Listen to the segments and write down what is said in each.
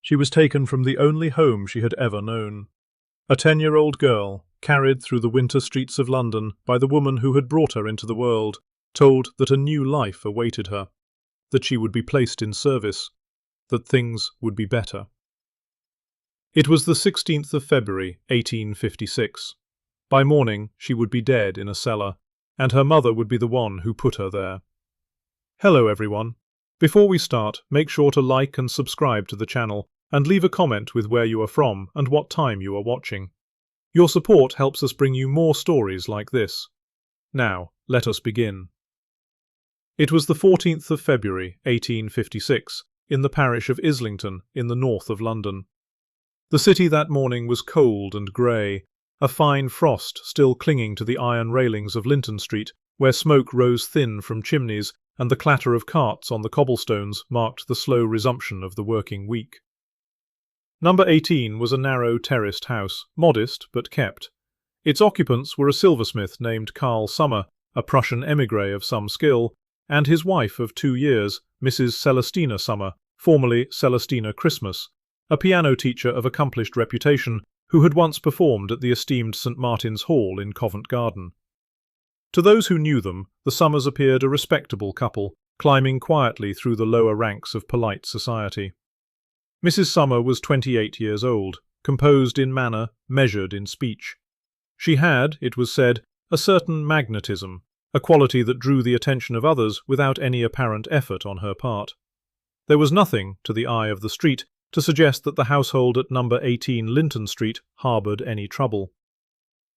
She was taken from the only home she had ever known. A 10-year-old girl, carried through the winter streets of London by the woman who had brought her into the world, told that a new life awaited her, that she would be placed in service, that things would be better. It was the 16th of February, 1856. By morning, she would be dead in a cellar, and her mother would be the one who put her there. Hello everyone. Before we start, make sure to like and subscribe to the channel, and leave a comment with where you are from and what time you are watching. Your support helps us bring you more stories like this. Now, let us begin. It was the 14th of February, 1856, in the parish of Islington, in the north of London. The city that morning was cold and grey, a fine frost still clinging to the iron railings of Linton Street, where smoke rose thin from chimneys, and the clatter of carts on the cobblestones marked the slow resumption of the working week. Number 18 was a narrow terraced house, modest but kept. Its occupants were a silversmith named Carl Summer, a Prussian émigré of some skill, and his wife of 2 years, Mrs. Celestina Summer, formerly Celestina Christmas, a piano teacher of accomplished reputation who had once performed at the esteemed St. Martin's Hall in Covent Garden. To those who knew them, the Summers appeared a respectable couple, climbing quietly through the lower ranks of polite society. Mrs. Summer was 28 years old, composed in manner, measured in speech. She had, it was said, a certain magnetism, a quality that drew the attention of others without any apparent effort on her part. There was nothing, to the eye of the street, to suggest that the household at number 18 Linton Street harboured any trouble.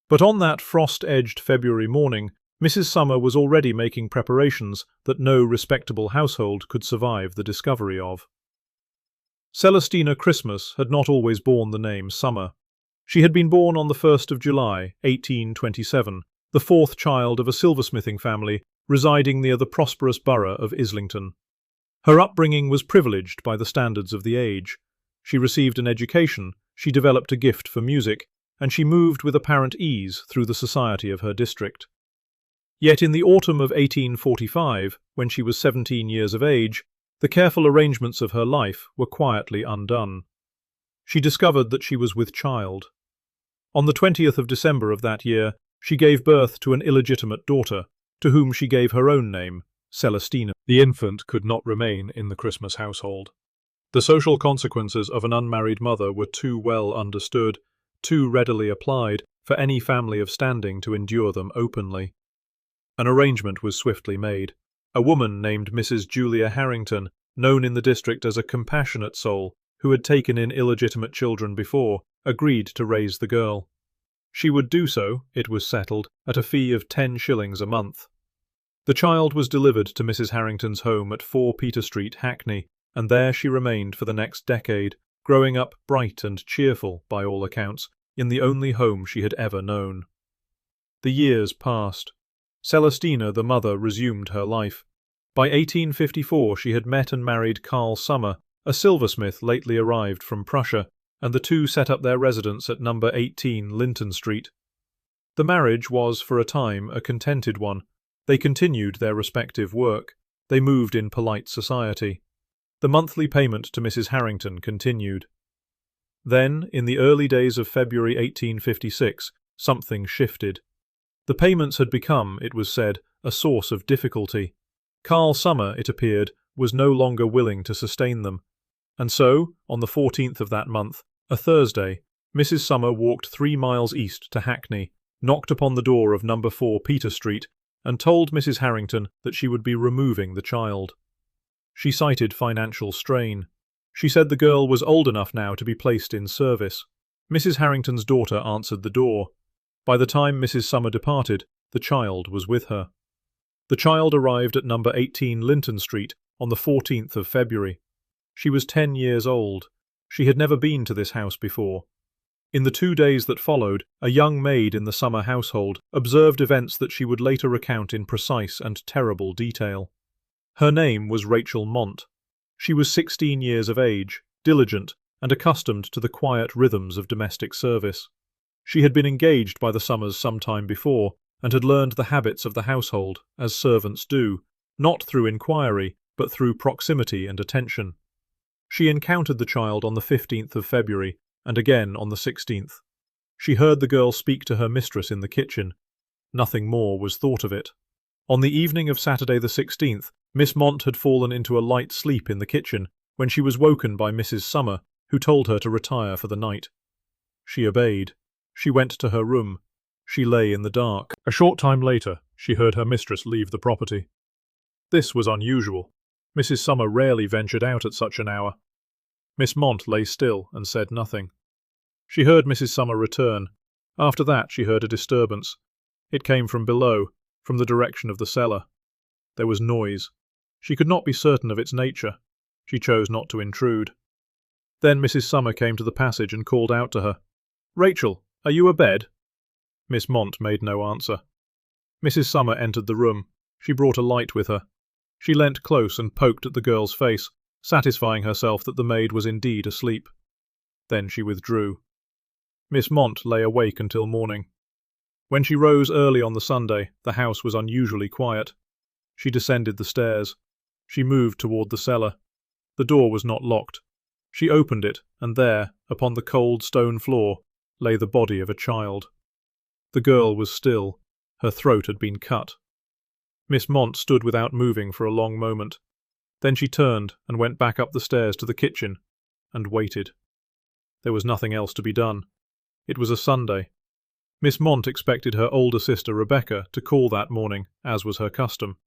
But on that frost-edged February morning, Mrs. Summer was already making preparations that no respectable household could survive the discovery of. Celestina Christmas had not always borne the name Summer. She had been born on the 1st of July, 1827, the fourth child of a silversmithing family residing near the prosperous borough of Islington. Her upbringing was privileged by the standards of the age. She received an education, she developed a gift for music, and she moved with apparent ease through the society of her district. Yet in the autumn of 1845, when she was 17 years of age, the careful arrangements of her life were quietly undone. She discovered that she was with child. On the 20th of December of that year, she gave birth to an illegitimate daughter, to whom she gave her own name, Celestina. The infant could not remain in the Christmas household. The social consequences of an unmarried mother were too well understood, too readily applied, for any family of standing to endure them openly. An arrangement was swiftly made. A woman named Mrs. Julia Harrington, known in the district as a compassionate soul, who had taken in illegitimate children before, agreed to raise the girl. She would do so, it was settled, at a fee of 10 shillings a month. The child was delivered to Mrs. Harrington's home at 4 Peter Street, Hackney, and there she remained for the next decade, growing up bright and cheerful, by all accounts, in the only home she had ever known. The years passed. Celestina, the mother, resumed her life. By 1854 she had met and married Carl Summer, a silversmith lately arrived from Prussia, and the two set up their residence at number 18 Linton Street. The marriage was, for a time, a contented one. They continued their respective work. They moved in polite society. The monthly payment to Mrs. Harrington continued. Then, in the early days of February 1856, something shifted. The payments had become, it was said, a source of difficulty. Carl Summer, it appeared, was no longer willing to sustain them. And so, on the 14th of that month, a Thursday, Mrs. Summer walked 3 miles east to Hackney, knocked upon the door of number 4 Peter Street, and told Mrs. Harrington that she would be removing the child. She cited financial strain. She said the girl was old enough now to be placed in service. Mrs. Harrington's daughter answered the door. By the time Mrs. Summer departed, the child was with her. The child arrived at number 18 Linton Street on the 14th of February. She was 10 years old. She had never been to this house before. In the 2 days that followed, a young maid in the Summer household observed events that she would later recount in precise and terrible detail. Her name was Rachel Mont. She was 16 years of age, diligent, and accustomed to the quiet rhythms of domestic service. She had been engaged by the Summers some time before, and had learned the habits of the household, as servants do, not through inquiry, but through proximity and attention. She encountered the child on the 15th of February and again on the 16th. She heard the girl speak to her mistress in the kitchen. Nothing more was thought of it. On the evening of Saturday the 16th, Miss Mont had fallen into a light sleep in the kitchen when she was woken by Mrs. Summer, who told her to retire for the night. She obeyed. She went to her room. She lay in the dark. A short time later, she heard her mistress leave the property. This was unusual. Mrs. Summer rarely ventured out at such an hour. Miss Mont lay still and said nothing. She heard Mrs. Summer return. After that she heard a disturbance. It came from below, from the direction of the cellar. There was noise. She could not be certain of its nature. She chose not to intrude. Then Mrs. Summer came to the passage and called out to her. "Rachel, are you abed?" Miss Mont made no answer. Mrs. Summer entered the room. She brought a light with her. She leant close and poked at the girl's face, satisfying herself that the maid was indeed asleep. Then she withdrew. Miss Mont lay awake until morning. When she rose early on the Sunday, the house was unusually quiet. She descended the stairs. She moved toward the cellar. The door was not locked. She opened it, and there, upon the cold stone floor, lay the body of a child. The girl was still. Her throat had been cut. Miss Mont stood without moving for a long moment. Then she turned and went back up the stairs to the kitchen, and waited. There was nothing else to be done. It was a Sunday. Miss Mont expected her older sister Rebecca to call that morning, as was her custom.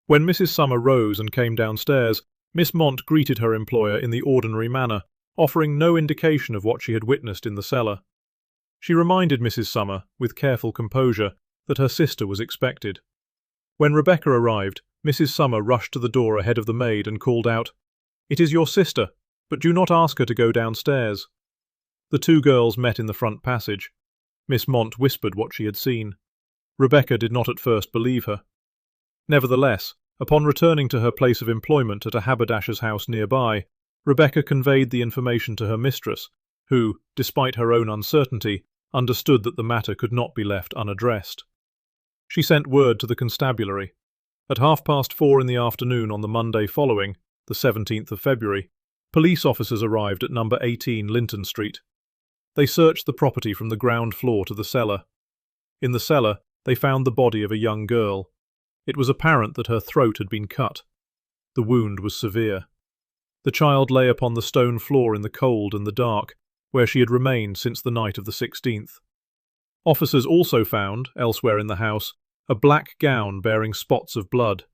When Mrs. Summer rose and came downstairs, Miss Mont greeted her employer in the ordinary manner, offering no indication of what she had witnessed in the cellar. She reminded Mrs. Summer, with careful composure, that her sister was expected. When Rebecca arrived, Mrs. Summer rushed to the door ahead of the maid and called out, "It is your sister, but do not ask her to go downstairs." The two girls met in the front passage. Miss Mont whispered what she had seen. Rebecca did not at first believe her. Nevertheless, upon returning to her place of employment at a haberdasher's house nearby, Rebecca conveyed the information to her mistress, who, despite her own uncertainty, understood that the matter could not be left unaddressed. She sent word to the constabulary. At 4:30 in the afternoon on the Monday following, the 17th of February, police officers arrived at number 18 Linton Street. They searched the property from the ground floor to the cellar. In the cellar, they found the body of a young girl. It was apparent that her throat had been cut. The wound was severe. The child lay upon the stone floor in the cold and the dark, where she had remained since the night of the 16th. Officers also found, elsewhere in the house, a black gown bearing spots of blood.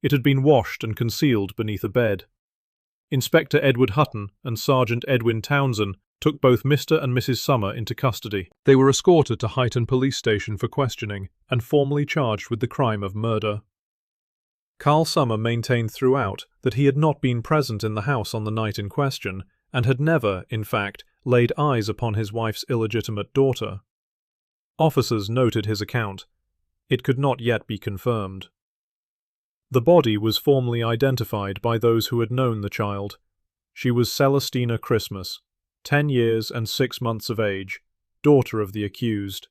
It had been washed and concealed beneath a bed. Inspector Edward Hutton and Sergeant Edwin Townsend took both Mr. and Mrs. Summer into custody. They were escorted to Huyton Police Station for questioning and formally charged with the crime of murder. Carl Summer maintained throughout that he had not been present in the house on the night in question and had never, in fact, laid eyes upon his wife's illegitimate daughter. Officers noted his account. It could not yet be confirmed. The body was formally identified by those who had known the child. She was Celestina Christmas, 10 years and 6 months of age, daughter of the accused.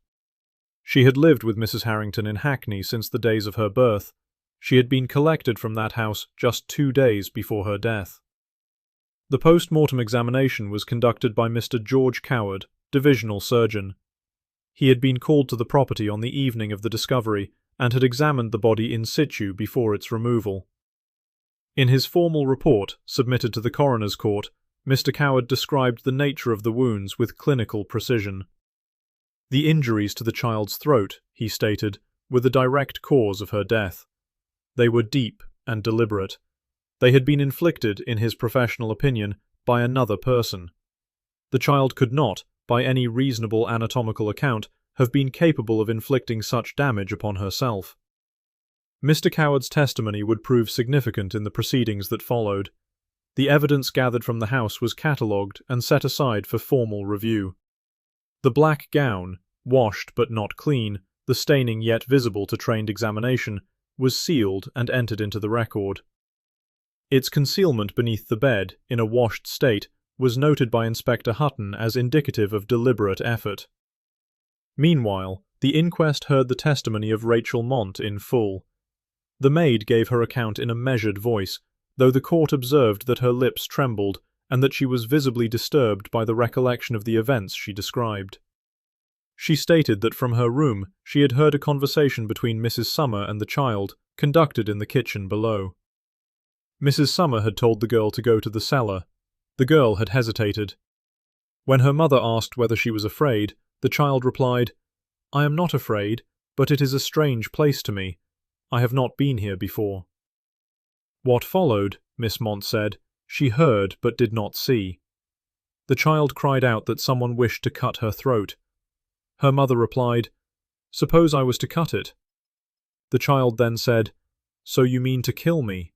She had lived with Mrs. Harrington in Hackney since the days of her birth. She had been collected from that house just 2 days before her death. The post-mortem examination was conducted by Mr. George Coward, divisional surgeon. He had been called to the property on the evening of the discovery and had examined the body in situ before its removal. In his formal report, submitted to the coroner's court, Mr. Coward described the nature of the wounds with clinical precision. The injuries to the child's throat, he stated, were the direct cause of her death. They were deep and deliberate. They had been inflicted, in his professional opinion, by another person. The child could not, by any reasonable anatomical account, have been capable of inflicting such damage upon herself. Mr. Coward's testimony would prove significant in the proceedings that followed. The evidence gathered from the house was catalogued and set aside for formal review. The black gown, washed but not clean, the staining yet visible to trained examination, was sealed and entered into the record. Its concealment beneath the bed, in a washed state, was noted by Inspector Hutton as indicative of deliberate effort. Meanwhile, the inquest heard the testimony of Rachel Mont in full. The maid gave her account in a measured voice, though the court observed that her lips trembled and that she was visibly disturbed by the recollection of the events she described. She stated that from her room she had heard a conversation between Mrs. Summer and the child, conducted in the kitchen below. Mrs. Summer had told the girl to go to the cellar. The girl had hesitated. When her mother asked whether she was afraid, the child replied, "I am not afraid, but it is a strange place to me. I have not been here before." What followed, Miss Mont said, she heard but did not see. The child cried out that someone wished to cut her throat. Her mother replied, "Suppose I was to cut it?" The child then said, "So you mean to kill me?"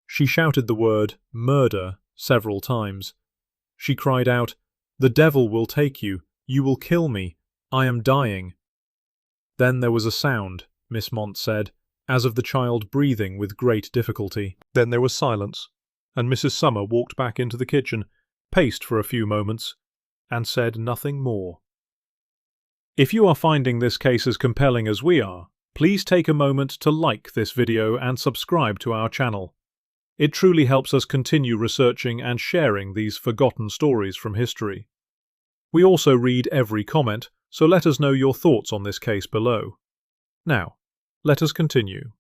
She shouted the word murder several times. She cried out, "The devil will take you. You will kill me. I am dying." Then there was a sound, Miss Mont said, as of the child breathing with great difficulty. Then there was silence, and Mrs. Summer walked back into the kitchen, paced for a few moments, and said nothing more. If you are finding this case as compelling as we are, please take a moment to like this video and subscribe to our channel. It truly helps us continue researching and sharing these forgotten stories from history. We also read every comment, so let us know your thoughts on this case below. Now, let us continue.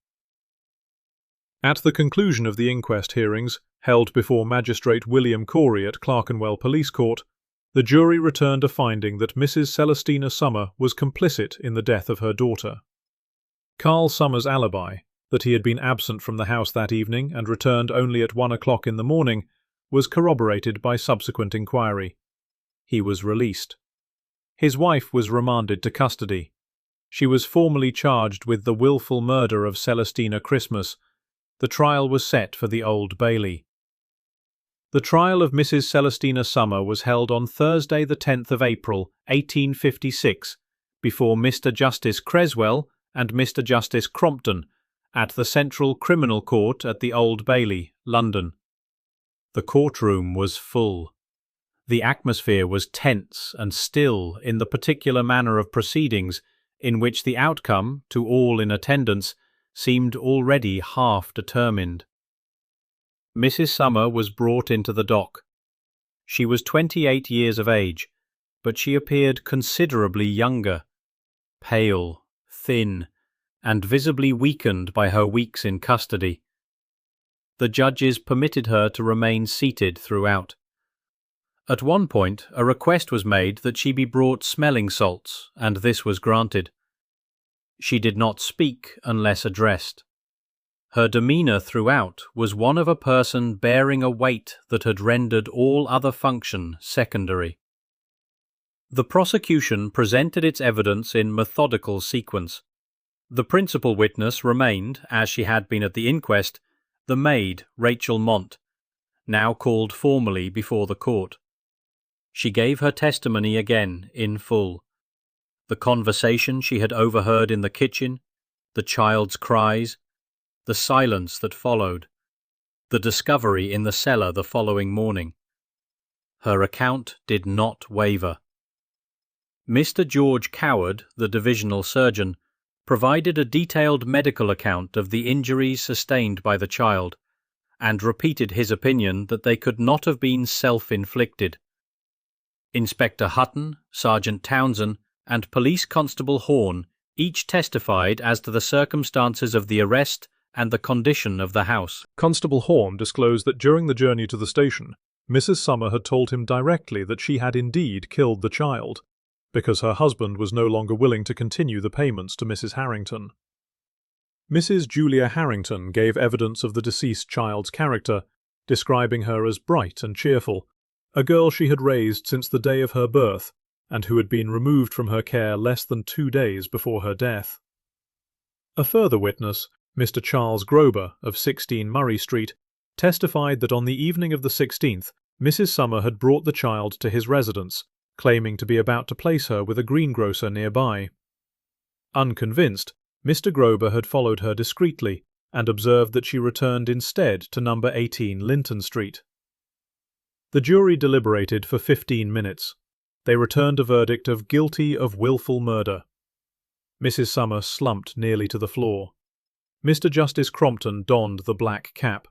At the conclusion of the inquest hearings, held before Magistrate William Corey at Clerkenwell Police Court, the jury returned a finding that Mrs. Celestina Summer was complicit in the death of her daughter. Carl Summer's alibi, that he had been absent from the house that evening and returned only at 1 o'clock in the morning, was corroborated by subsequent inquiry. He was released. His wife was remanded to custody. She was formally charged with the willful murder of Celestina Christmas. The trial was set for the Old Bailey. The trial of Mrs. Celestina Summer was held on Thursday the 10th of April, 1856, before Mr. Justice Creswell and Mr. Justice Crompton, at the Central Criminal Court at the Old Bailey, London. The courtroom was full. The atmosphere was tense and still in the particular manner of proceedings in which the outcome, to all in attendance, seemed already half determined. Mrs. Summer was brought into the dock. She was 28 years of age, but she appeared considerably younger, pale, thin, and visibly weakened by her weeks in custody. The judges permitted her to remain seated throughout. At one point, a request was made that she be brought smelling salts, and this was granted. She did not speak unless addressed. Her demeanour throughout was one of a person bearing a weight that had rendered all other function secondary. The prosecution presented its evidence in methodical sequence. The principal witness remained, as she had been at the inquest, the maid, Rachel Mont, now called formally before the court. She gave her testimony again in full. The conversation she had overheard in the kitchen, the child's cries, the silence that followed, the discovery in the cellar the following morning. Her account did not waver. Mr. George Coward, the divisional surgeon, provided a detailed medical account of the injuries sustained by the child, and repeated his opinion that they could not have been self-inflicted. Inspector Hutton, Sergeant Townsend, and Police Constable Horn each testified as to the circumstances of the arrest and the condition of the house. Constable Horn disclosed that during the journey to the station, Mrs. Summer had told him directly that she had indeed killed the child, because her husband was no longer willing to continue the payments to Mrs. Harrington. Mrs. Julia Harrington gave evidence of the deceased child's character, describing her as bright and cheerful, a girl she had raised since the day of her birth, and who had been removed from her care less than 2 days before her death. A further witness, Mr. Charles Grober of 16 Murray Street, testified that on the evening of the 16th, Mrs. Summer had brought the child to his residence, claiming to be about to place her with a greengrocer nearby. Unconvinced, Mr. Grober had followed her discreetly and observed that she returned instead to number 18 Linton Street. The jury deliberated for 15 minutes. They returned a verdict of guilty of willful murder. Mrs. Summer slumped nearly to the floor. Mr. Justice Crompton donned the black cap.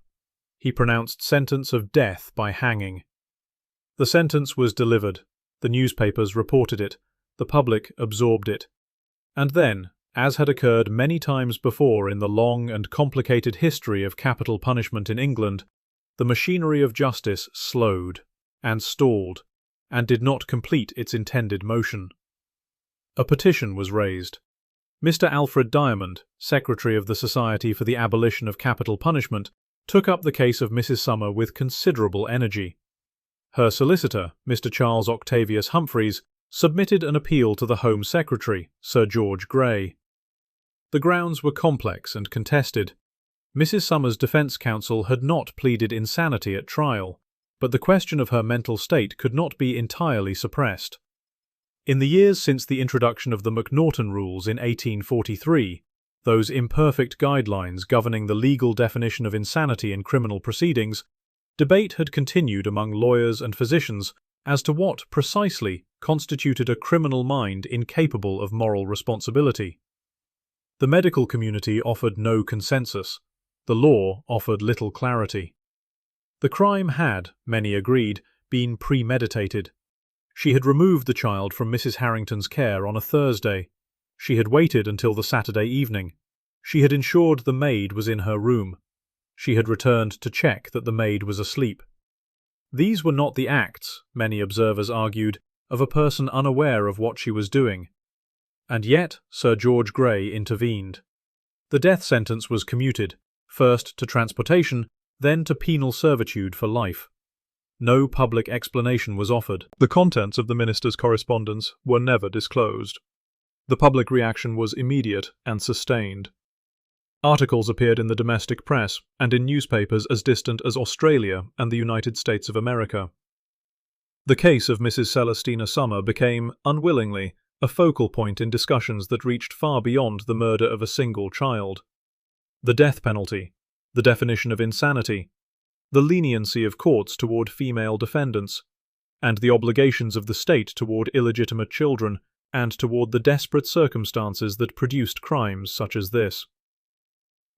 he pronounced sentence of death by hanging. The sentence was delivered. The newspapers reported it. The public absorbed it. And then, as had occurred many times before in the long and complicated history of capital punishment in England, the machinery of justice slowed and stalled and did not complete its intended motion. A petition was raised. Mr. Alfred Diamond, Secretary of the Society for the Abolition of Capital Punishment, took up the case of Mrs. Summer with considerable energy. Her solicitor, Mr. Charles Octavius Humphreys, submitted an appeal to the Home Secretary, Sir George Grey. The grounds were complex and contested. Mrs. Summer's defence counsel had not pleaded insanity at trial, but the question of her mental state could not be entirely suppressed. In the years since the introduction of the Macnaghten Rules in 1843, those imperfect guidelines governing the legal definition of insanity in criminal proceedings, debate had continued among lawyers and physicians as to what precisely constituted a criminal mind incapable of moral responsibility. The medical community offered no consensus. The law offered little clarity. The crime had, many agreed, been premeditated. She had removed the child from Mrs. Harrington's care on a Thursday. She had waited until the Saturday evening. She had ensured the maid was in her room. She had returned to check that the maid was asleep. These were not the acts, many observers argued, of a person unaware of what she was doing. And yet Sir George Grey intervened. The death sentence was commuted, first to transportation, then to penal servitude for life. No public explanation was offered. The contents of the minister's correspondence were never disclosed. The public reaction was immediate and sustained. Articles appeared in the domestic press and in newspapers as distant as Australia and the United States of America. The case of Mrs. Celestina Summer became, unwillingly, a focal point in discussions that reached far beyond the murder of a single child. The death penalty, the definition of insanity, the leniency of courts toward female defendants, and the obligations of the state toward illegitimate children and toward the desperate circumstances that produced crimes such as this.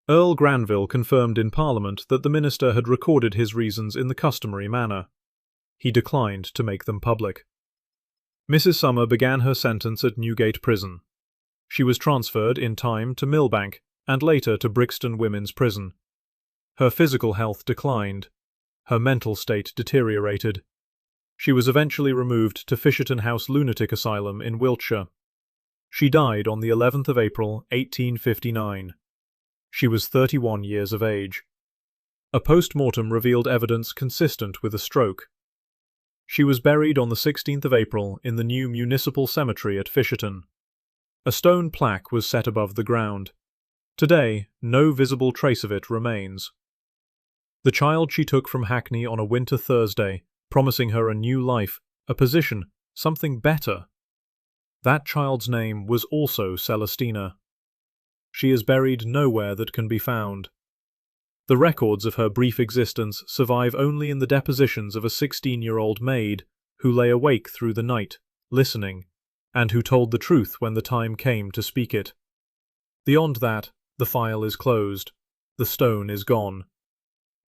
Earl Granville confirmed in Parliament that the minister had recorded his reasons in the customary manner. He declined to make them public. Mrs. Summer began her sentence at Newgate Prison. She was transferred in time to Millbank and later to Brixton Women's Prison. Her physical health declined. Her mental state deteriorated. She was eventually removed to Fisherton House Lunatic Asylum in Wiltshire. She died on the 11th of April, 1859. She was 31 years of age. A post-mortem revealed evidence consistent with a stroke. She was buried on the 16th of April in the new municipal cemetery at Fisherton. A stone plaque was set above the ground. Today, no visible trace of it remains. The child she took from Hackney on a winter Thursday, promising her a new life, a position, something better. That child's name was also Celestina. She is buried nowhere that can be found. The records of her brief existence survive only in the depositions of a 16-year-old maid who lay awake through the night, listening, and who told the truth when the time came to speak it. Beyond that, the file is closed. The stone is gone.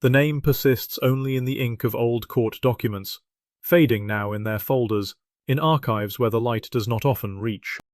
The name persists only in the ink of old court documents, fading now in their folders, in archives where the light does not often reach.